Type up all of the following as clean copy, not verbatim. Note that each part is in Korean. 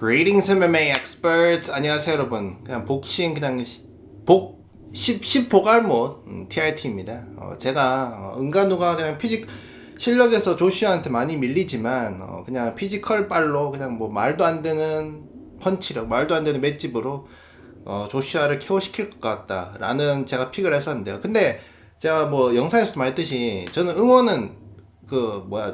Greetings MMA experts. 안녕하세요 여러분. 그냥 복싱 그냥 복 10보갈못 TRT입니다. 제가 은간우가 그냥 피직 실력에서 조슈아한테 많이 밀리지만 그냥 피지컬 빨로 그냥 뭐 말도 안 되는 펀치력, 말도 안 되는 맷집으로 조슈아를 KO시킬 것 같다라는 제가 픽을 했었는데요. 근데 제가 뭐 영상에서도 말했듯이 저는 응원은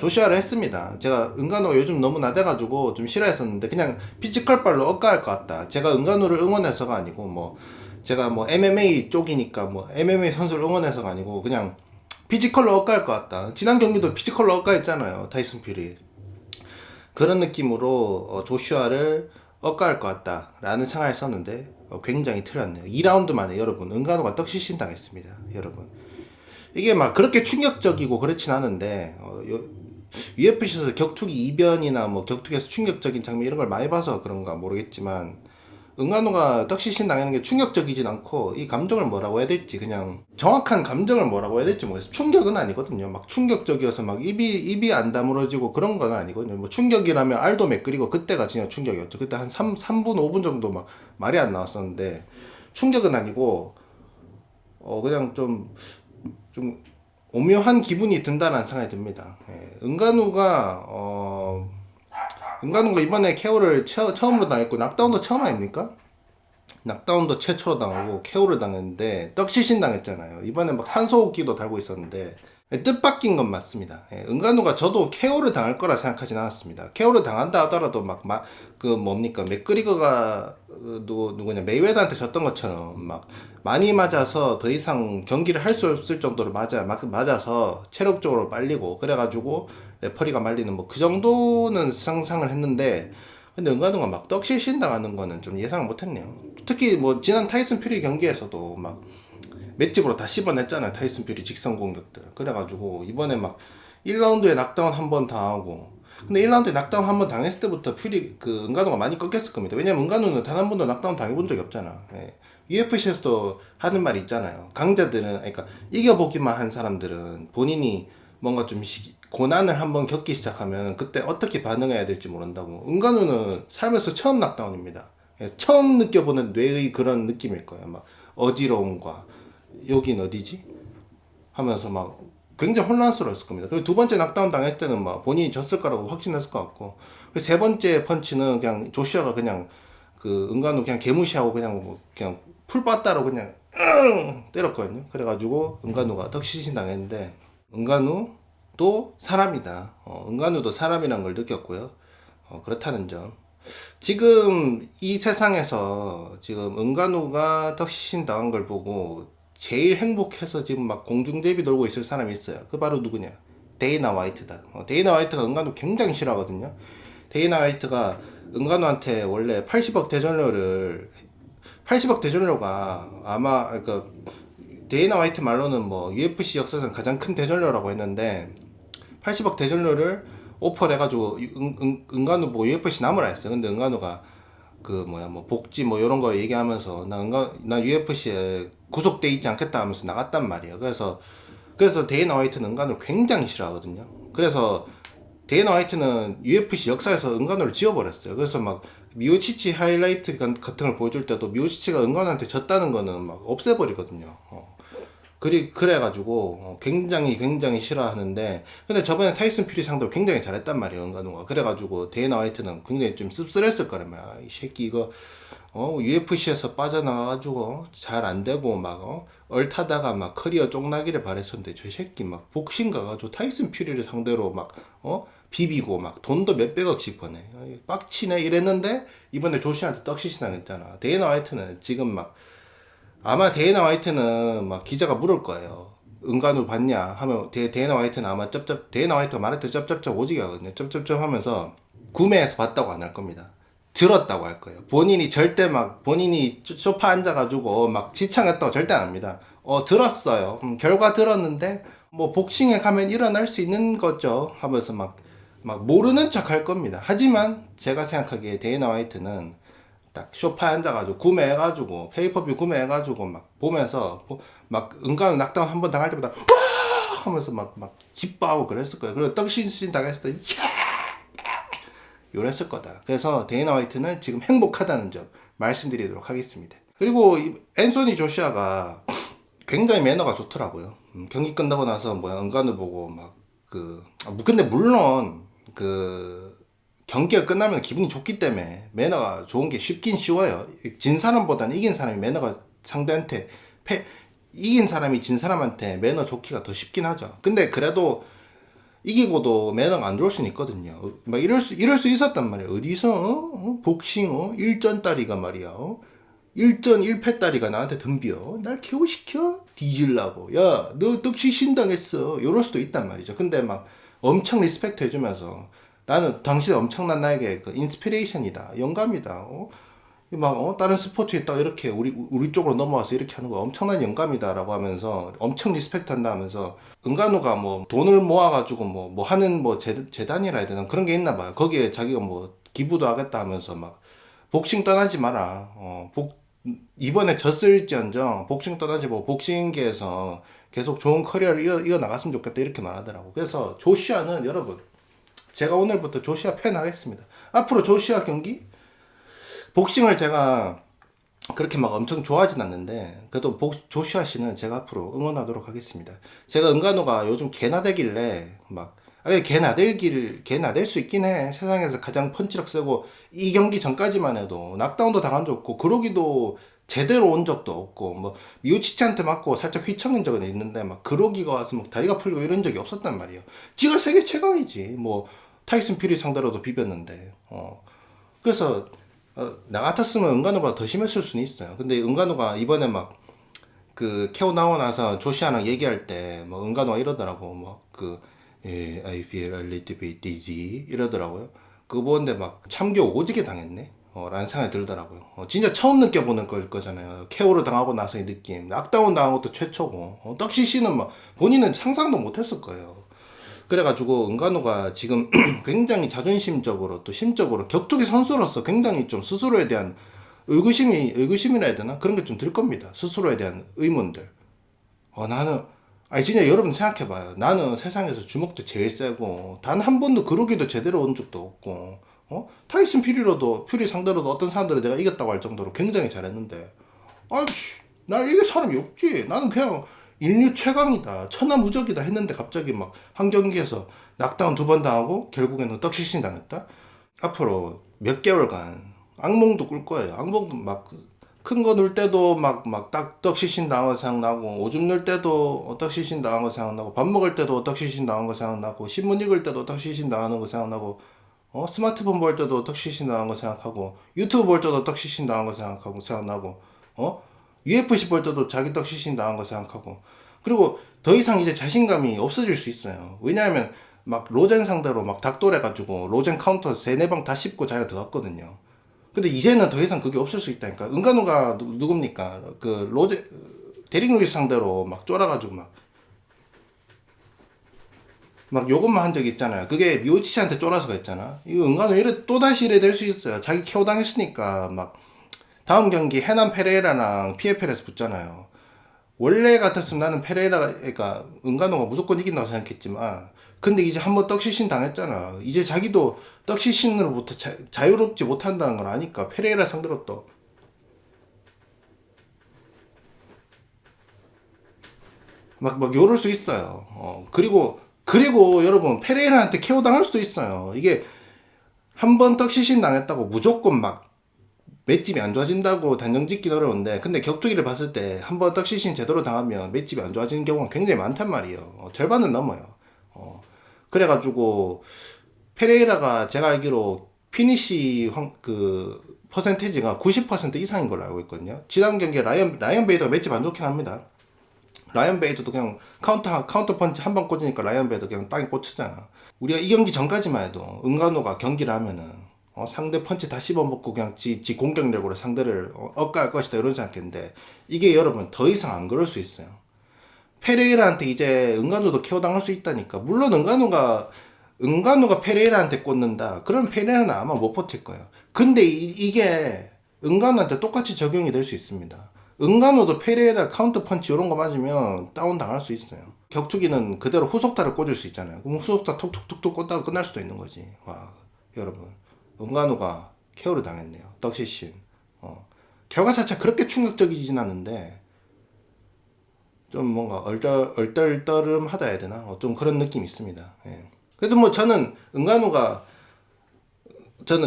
조슈아를 했습니다. 제가 은간우가 요즘 너무 나대가지고 좀 싫어했었는데 그냥 피지컬 발로 억가할 것 같다. 제가 은간우를 응원해서가 아니고 제가 MMA 쪽이니까 MMA 선수를 응원해서가 아니고 그냥 피지컬로 억가할 것 같다. 지난 경기도 피지컬로 억가했잖아요. 타이슨 퓨리. 그런 느낌으로 조슈아를 억가할 것 같다라는 생각을 했었는데 굉장히 틀렸네요. 2라운드 만에 여러분 은간우가 떡시신 당했습니다. 여러분. 이게 막 그렇게 충격적이고 그렇진 않은데 UFC에서 격투기 이변이나 격투기에서 충격적인 장면 이런 걸 많이 봐서 그런가 모르겠지만 은간우가 떡시신 당하는 게 충격적이진 않고 이 감정을 뭐라고 해야 될지 그냥 정확한 감정을 뭐라고 해야 될지 모르겠어요. 충격은 아니거든요. 막 충격적이어서 막 입이 안 다물어지고 그런 건 아니거든요. 뭐 충격이라면 알도 맥그리고 그때가 진짜 충격이었죠. 그때 한 3분 5분 정도 막 말이 안 나왔었는데 충격은 아니고 그냥 좀 오묘한 기분이 든다는 생각이 듭니다. 은간우가 이번에 KO를 처음으로 당했고 낙다운도 처음 아닙니까? 낙다운도 최초로 당하고 KO를 당했는데 떡시신 당했잖아요. 이번에 막 산소호흡기도 달고 있었는데 뜻밖인 건 맞습니다. 은간우가 저도 KO를 당할 거라 생각하진 않았습니다. KO를 당한다 하더라도 맥그리거가 누구냐 메이웨더한테 졌던 것처럼 막 많이 맞아서 더 이상 경기를 할 수 없을 정도로 맞아서 체력적으로 빨리고 그래가지고 레퍼리가 말리는 그 정도는 상상을 했는데 근데 은간우가 막 떡실신 당하는 거는 좀 예상을 못했네요. 특히 지난 타이슨 퓨리 경기에서도 막 맷집으로 다 씹어냈잖아요. 타이슨 퓨리 직선 공격들. 그래가지고 이번에 막 1라운드에 낙다운 한 번 당하고 근데 1라운드에 낙다운 한 번 당했을 때부터 은간우가 많이 꺾였을 겁니다. 왜냐면 은간우는 단 한 번도 낙다운 당해본 적이 없잖아. UFC에서도 하는 말이 있잖아요. 강자들은, 그러니까 이겨보기만 한 사람들은 본인이 뭔가 좀 고난을 한번 겪기 시작하면 그때 어떻게 반응해야 될지 모른다고. 은간우는 살면서 처음 낙다운입니다. 처음 느껴보는 뇌의 그런 느낌일 거예요. 막 어지러움과 여긴 어디지? 하면서 막 굉장히 혼란스러웠을 겁니다. 그리고 두 번째 낙다운 당했을 때는 막 본인이 졌을 거라고 확신했을 것 같고, 세 번째 펀치는 그냥 조슈아가 그냥 은간우 그냥 개무시하고 그냥 풀빠따로 그냥 때렸거든요. 그래가지고 은간우가 덕시신 당했는데 은간우도 사람이다. 은간우도 사람이란 걸 느꼈고요. 그렇다는 점. 지금 이 세상에서 지금 은간우가 덕시신 당한 걸 보고 제일 행복해서 지금 막 공중제비 돌고 있을 사람이 있어요. 그 바로 누구냐? 데이나 화이트다. 데이나 화이트가 은간우 굉장히 싫어하거든요. 데이나 화이트가 은간우한테 원래 80억 대전료가 아마 데이나 화이트 말로는 UFC 역사상 가장 큰 대전료라고 했는데 80억 대전료를 오퍼를 해가지고 은간우 UFC 남으라 했어요. 근데 은간우가 복지 이런 거 얘기하면서 나 UFC에 구속돼 있지 않겠다 하면서 나갔단 말이에요. 그래서 데이나 화이트는 은간우를 굉장히 싫어하거든요. 그래서 데이나 화이트는 UFC 역사에서 은간우를 지워버렸어요. 그래서 막 미오치치 하이라이트 같은 걸 보여줄 때도 미오치치가 은간우한테 졌다는 거는 막 없애버리거든요. 그래가지고 굉장히 싫어하는데 근데 저번에 타이슨 퓨리 상도 굉장히 잘했단 말이에요. 은간우가. 그래가지고 데이나 화이트는 굉장히 좀 씁쓸했을 거란 말이야. 이 새끼 이거 UFC에서 빠져나와가지고 잘 안되고 얼타다가 막 커리어 쪽나기를 바랬었는데 저 새끼 막 복싱 가가지고 타이슨 퓨리를 상대로 비비고 돈도 몇백억씩 버네. 빡치네 이랬는데 이번에 조슈아한테 떡시신 당했잖아. 데이나 화이트는 지금 아마 데이나 화이트는 기자가 물을 거예요. 은간우 봤냐 하면 데이나 화이트는 아마 데이나 화이트가 말할 때 쩝쩝쩝 오지게 하거든요. 쩝쩝쩝 하면서 구매해서 봤다고 안 할 겁니다. 들었다고 할 거예요. 본인이 절대 본인이 소파 앉아가지고 지창했다고 절대 안 합니다. 들었어요. 결과 들었는데 복싱에 가면 일어날 수 있는 거죠 하면서 모르는 척 할 겁니다. 하지만 제가 생각하기에 데이나 화이트는 딱 소파에 앉아가지고 구매해가지고 페이퍼뷰 구매해가지고 보면서 은간우 낙다운 한 번 당할 때마다 와 하면서 기뻐하고 그랬을 거예요. 그리고 떡신신 당했을 때 요랬을 거다. 그래서 데이나 화이트는 지금 행복하다는 점 말씀드리도록 하겠습니다. 그리고 앤소니 조시아가 굉장히 매너가 좋더라고요. 경기 끝나고 나서 뭐야 은간을 보고 근데 물론 그 경기가 끝나면 기분이 좋기 때문에 매너가 좋은 게 쉽긴 쉬워요. 진 사람보다는 이긴 사람이 매너가 상대한테 이긴 사람이 진 사람한테 매너 좋기가 더 쉽긴 하죠. 근데 그래도 이기고도 매너가 안 좋을 수는 있거든요. 막 이럴 수 있었단 말이에요. 어디서 복싱 일전따리가 말이야. 1전 1패따리가 나한테 덤벼. 날 KO시켜? 뒤질라고. 야, 너 떡시 신당했어. 이럴 수도 있단 말이죠. 근데 막 엄청 리스펙트 해주면서 나는 당신 엄청난 나에게 그 인스피레이션이다. 영감이다. 다른 스포츠에 딱 이렇게 우리 쪽으로 넘어와서 이렇게 하는 거 엄청난 영감이다라고 하면서 엄청 리스펙트 한다 하면서 은간우가 뭐 돈을 모아가지고 뭐 하는 재단이라 해야 되나 그런 게 있나 봐요. 거기에 자기가 뭐 기부도 하겠다 하면서 막 복싱 떠나지 마라. 이번에 졌을지언정 복싱 떠나지 말고 복싱계에서 계속 좋은 커리어를 이어 나갔으면 좋겠다 이렇게 말하더라고. 그래서 조시아는 여러분 제가 오늘부터 조시아 팬 하겠습니다. 앞으로 조시아 경기 복싱을 제가 그렇게 막 엄청 좋아하진 않는데 그래도 조슈아 씨는 제가 앞으로 응원하도록 하겠습니다. 제가 은간호가 요즘 개나대길래 개 나댈 수 있긴 해. 세상에서 가장 펀치력 세고 이 경기 전까지만 해도 낙다운도 당한 적 없고 그러기도 제대로 온 적도 없고 뭐 미우치치한테 맞고 살짝 휘청인 적은 있는데 막 그러기가 와서 막 다리가 풀리고 이런 적이 없었단 말이에요. 지가 세계 최강이지. 뭐 타이슨 퓨리 상대로도 비볐는데. 그래서 나 같았으면 은간호보다 더 심했을 수는 있어요. 근데 은간호가 이번에 막 그 케오 나오고 나서 조시아랑 얘기할 때 뭐 은간호가 이러더라고. 예, I feel a little bit dizzy 이러더라고요. 그거 보는데 막 참교 오지게 당했네. 라는 생각이 들더라고요. 진짜 처음 느껴보는 거잖아요. 케오를 당하고 나서의 느낌. 낙다운 당한 것도 최초고. 떡시씨는 막 본인은 상상도 못했을 거예요. 그래가지고 은간호가 지금 굉장히 자존심적으로 또 심적으로 격투기 선수로서 굉장히 좀 스스로에 대한 의구심이라 해야 되나? 그런 게 좀 들 겁니다. 스스로에 대한 의문들. 진짜 여러분 생각해봐요. 나는 세상에서 주먹도 제일 세고, 단 한 번도 그러기도 제대로 온 적도 없고, 타이슨 퓨리 상대로도 어떤 사람들을 내가 이겼다고 할 정도로 굉장히 잘했는데, 나 이길 사람이 없지. 나는 그냥 인류 최강이다. 천하무적이다 했는데 갑자기 막 한 경기에서 낙다운 2번 당하고 결국에는 떡시신 당했다? 앞으로 몇 개월간 악몽도 꿀 거예요. 악몽도 막 큰 거 넣을 때도 딱 떡시신 당한 거 생각나고 오줌 넣을 때도 떡시신 당한 거 생각나고 밥 먹을 때도 떡시신 당한 거 생각나고 신문 읽을 때도 떡시신 당하는 거 생각나고 스마트폰 볼 때도 떡시신 당한 거 생각하고 유튜브 볼 때도 떡시신 당한 거 생각나고 UFC 볼 때도 자기 떡시신 당한 거 생각하고 그리고 더 이상 이제 자신감이 없어질 수 있어요. 왜냐하면 막 로젠 상대로 막 닭돌해가지고 로젠 카운터 3-4방 다 씹고 자기가 들어갔거든요. 근데 이제는 더 이상 그게 없을 수 있다니까. 은간우가 누굽니까? 데릭 루이스 상대로 막 쫄아가지고 막 요것만 한 적이 있잖아요. 그게 미오치한테 쫄아서가 있잖아. 이거 은간우 또다시 이래 될 수 있어요. 자기 KO 당했으니까 막 다음 경기 해남 페레이라랑 PFL에서 붙잖아요. 원래 같았으면 나는 그러니까 은간호가 무조건 이긴다고 생각했지만 근데 이제 한번 떡시신 당했잖아. 이제 자기도 떡시신으로부터 자유롭지 못한다는 걸 아니까 페레이라 상대로 또 요럴 수 있어요. 그리고 여러분 페레이라한테 KO 당할 수도 있어요. 이게 한번 떡시신 당했다고 무조건 막 맷집이 안 좋아진다고 단정 짓긴 어려운데 근데 격투기를 봤을 때 한번 떡시신 제대로 당하면 맷집이 안 좋아지는 경우가 굉장히 많단 말이에요. 절반은 넘어요. 그래가지고 페레이라가 제가 알기로 피니시 퍼센테이지가 90% 이상인 걸로 알고 있거든요. 지난 경기에 라이언 베이더가 맷집 안 좋긴 합니다. 라이언 베이더도 그냥 카운터 펀치 한 방 꽂으니까 라이언 베이더 그냥 땅에 꽂혔잖아. 우리가 이 경기 전까지만 해도 은간호가 경기를 하면은 상대 펀치 다 씹어먹고 그냥 지 공격력으로 상대를 억까할 것이다 이런 생각했는데 이게 여러분 더 이상 안 그럴 수 있어요. 페레이라한테 이제 은간호도 KO 당할 수 있다니까. 물론 은간호가 페레이라한테 꽂는다. 그럼 페레이라는 아마 못 버틸 거예요. 근데 이게 은간호한테 똑같이 적용이 될 수 있습니다. 은간호도 페레이라 카운터 펀치 이런 거 맞으면 다운 당할 수 있어요. 격투기는 그대로 후속타를 꽂을 수 있잖아요. 그럼 후속타 톡톡톡톡 꽂다가 끝날 수도 있는 거지. 와, 여러분. 은간우가 KO를 당했네요. 덕시신. 결과 자체가 그렇게 충격적이진 않은데 좀 뭔가 얼떨떨음하다 해야 되나? 좀 그런 느낌이 있습니다. 예. 그래서 뭐 저는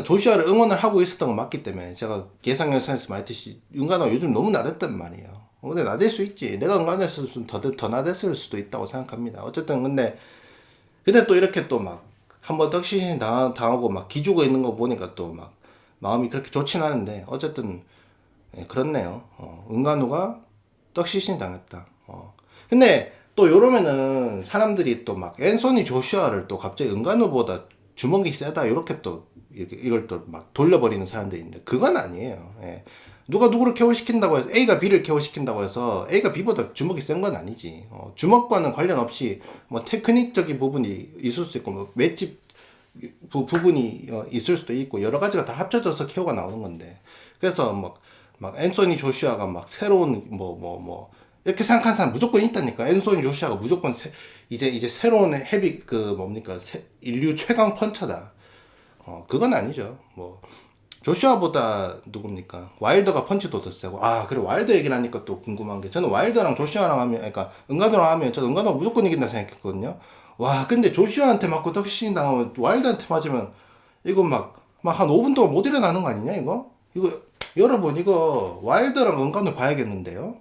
조슈아를 응원을 하고 있었던 건 맞기 때문에 제가 예상 영상에서 말했듯이 은간우가 요즘 너무 나댔단 말이에요. 근데 나댈 수 있지. 내가 은간우였으면 더 나댔을 수도 있다고 생각합니다. 어쨌든 근데 또 이렇게 또 막 한번 덕시신 당하고 막 기죽어 있는 거 보니까 또 막 마음이 그렇게 좋진 않은데 어쨌든 예, 그렇네요. 은간우가 떡시신 당했다. 근데 또 요러면은 사람들이 또 막 앤소니 조슈아를 또 갑자기 은간우보다 주먹이 세다 이렇게 또 이걸 또 막 돌려버리는 사람들이 있는데 그건 아니에요. 예. 누가 누구를 케어시킨다고 해서 A가 B를 케어시킨다고 해서 A가 B보다 주먹이 센 건 아니지. 주먹과는 관련 없이 뭐 테크닉적인 부분이 있을 수 있고 뭐 맷집 부분이 있을 수도 있고 여러 가지가 다 합쳐져서 케어가 나오는 건데 그래서 막 앤소니 조슈아가 막 새로운 이렇게 생각하는 사람 무조건 있다니까. 앤소니 조슈아가 무조건 이제 새로운 헤비 뭡니까 인류 최강 펀쳐다. 그건 아니죠. 뭐 조슈아보다 누굽니까? 와일더가 펀치도 더 세고. 아, 그래 와일더 얘기를 하니까 또 궁금한 게 저는 와일더랑 조슈아랑 하면 그러니까 은간우랑 하면 저는 은간우가 무조건 이긴다 생각했거든요. 와, 근데 조슈아한테 맞고 덕신 당하면 와일드한테 맞으면 이거 막 한 5분 동안 못 일어나는 거 아니냐 이거? 이거 여러분 이거 와일드랑 은간우 봐야겠는데요?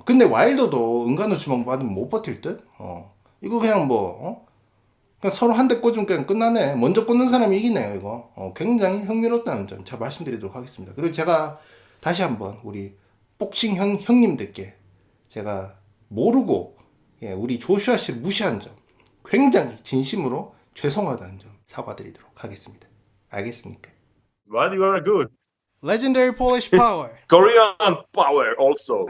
근데 와일드도 은간우 주먹 받으면 못 버틸 듯? 이거 그냥 그냥 서로 한 대 꽂으면 그냥 끝나네. 먼저 꽂는 사람이 이기네요 이거. 굉장히 흥미롭다는 점 잘 말씀드리도록 하겠습니다. 그리고 제가 다시 한번 우리 복싱 형님들께 제가 모르고 예, 우리 조슈아 씨를 무시한 점 굉장히 진심으로 죄송하다는 점 사과드리도록 하겠습니다. 알겠습니까? But you are good. Legendary Polish Power. Korean power also.